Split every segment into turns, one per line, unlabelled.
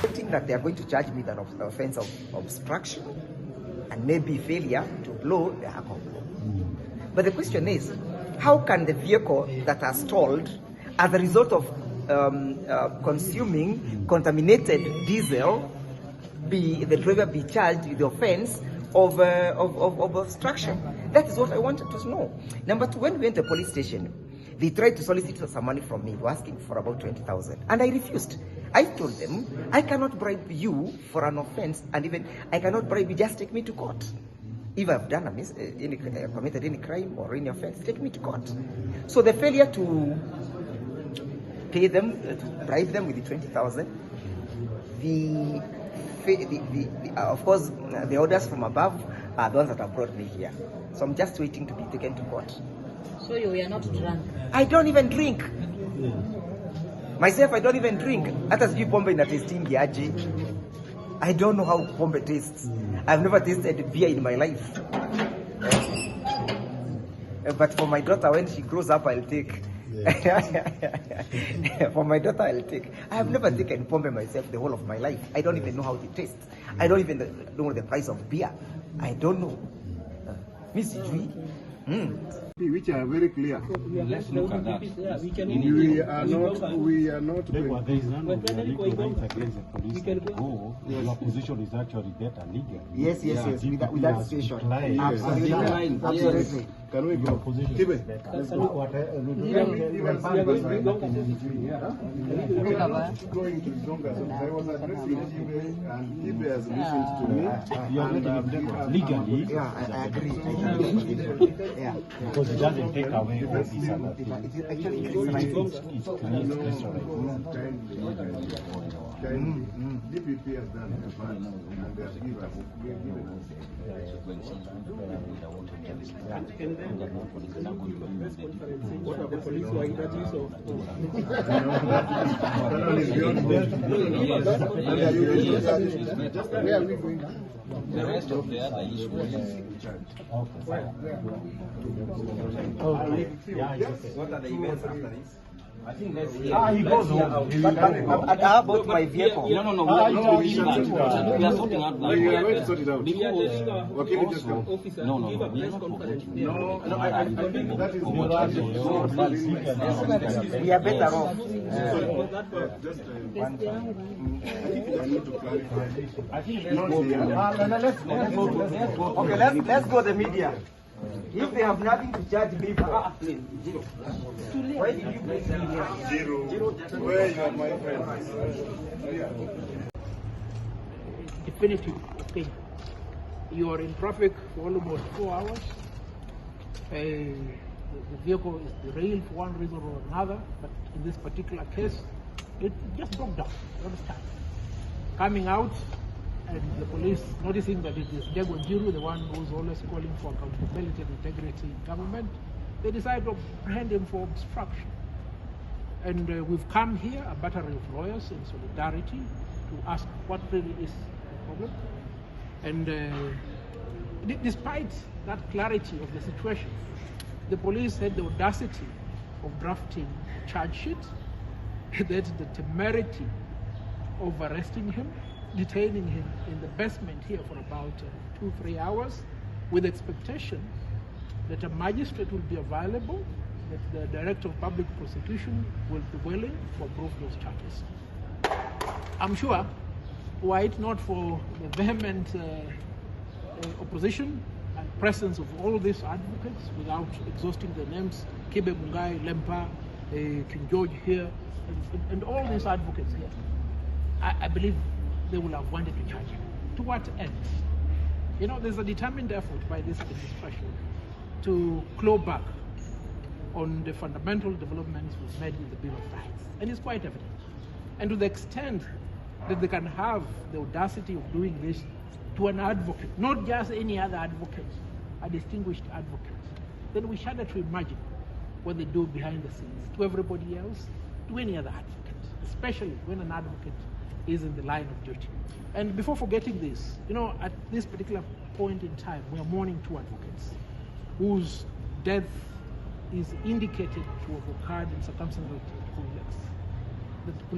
think that they are going to charge me with an offense of obstruction and maybe failure to blow the alcohol. But the question is, how can the vehicle that are stalled as a result of consuming contaminated diesel, the driver be charged with the offense of obstruction? That is what I wanted to know. Number two, when we went to the police station, they tried to solicit some money from me. They were asking for about 20,000, and I refused. I told them, I cannot bribe you for an offense, and even I cannot bribe you, just take me to court. If I've done committed any crime or any offense, take me to court. So the failure to pay them, to bribe them with the 20,000, of course, the orders from above are the ones that have brought me here. So I'm just waiting to be taken to court.
So you are not drunk?
I don't even drink. Myself, I don't even drink. Hata sijui pombe ina tastingi aje. I don't know how pombe tastes. I've never tasted beer in my life. But for my daughter, when she grows up, I'll take. For my daughter, I'll take. I have never taken pombe myself the whole of my life. I don't even know how it tastes. I don't even know the price of beer. I don't know. Miss Jui.
Which are very clear.
Let's look at that.
We are not.
There is none of the legal rights against the police to go. Your position is actually better legally.
Yes. With that situation. Absolutely.
Can we go?
Keep it.
Let's go. Going to Zonga, so I was addressing Kibe, and Kibe has listened to me.
You are legally.
Yeah, I agree. Yeah.
Because it doesn't take away all these other things.
It actually
DPP has done the part, and they have given us.
What are the police who are in that use of?
Where are we going now?
The rest of the other issues.
What are the events after this?
I think that's
He goes home. How about my vehicle?
No. We are sorting out that.
We are going to sort it out.
Because
Okay, we just go.
Officer,
No,
give a
we are
press
not
conference.
forgetting.
No, I think that is
We are better off.
just I think I need to clarify.
I think
Okay, let's go the media. If they have nothing to charge me for, why did you bring me here?
Njiru, where you are my friend?
Definitive opinion. You are in traffic for almost 4 hours. The vehicle is derailed for one reason or another, but in this particular case, it just broke down. You understand? Coming out, and the police noticing that it is Ndegwa Njiru, the one who's always calling for accountability and integrity in government, they decided to apprehend him for obstruction. And we've come here, a battery of lawyers in solidarity, to ask what really is the problem. And despite that clarity of the situation, the police had the audacity of drafting a charge sheet, that the temerity of arresting him, detaining him in the basement here for about 2-3 hours, with expectation that a magistrate will be available, that the Director of Public Prosecutions will be willing to approve those charges. I'm sure, were it not for the vehement opposition and presence of all these advocates, without exhausting their names, Kibe Mungai, Lempa, King George here, and all these advocates here, I believe they will have wanted to charge him. To what end? You know, there's a determined effort by this administration to claw back on the fundamental developments we've made in the Bill of Rights. And it's quite evident. And to the extent that they can have the audacity of doing this to an advocate, not just any other advocate, a distinguished advocate, then we shudder to imagine what they do behind the scenes to everybody else, to any other advocate, especially when an advocate is in the line of duty. And before forgetting this, you know, at this particular point in time, we are mourning 2 advocates whose death is indicated to have occurred in circumstances that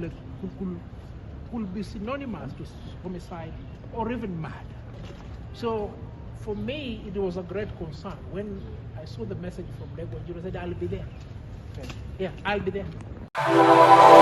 could be synonymous to homicide or even murder. So for me, it was a great concern when I saw the message from Ndegwa Njiru. I said, I'll be there. Yeah, I'll be there.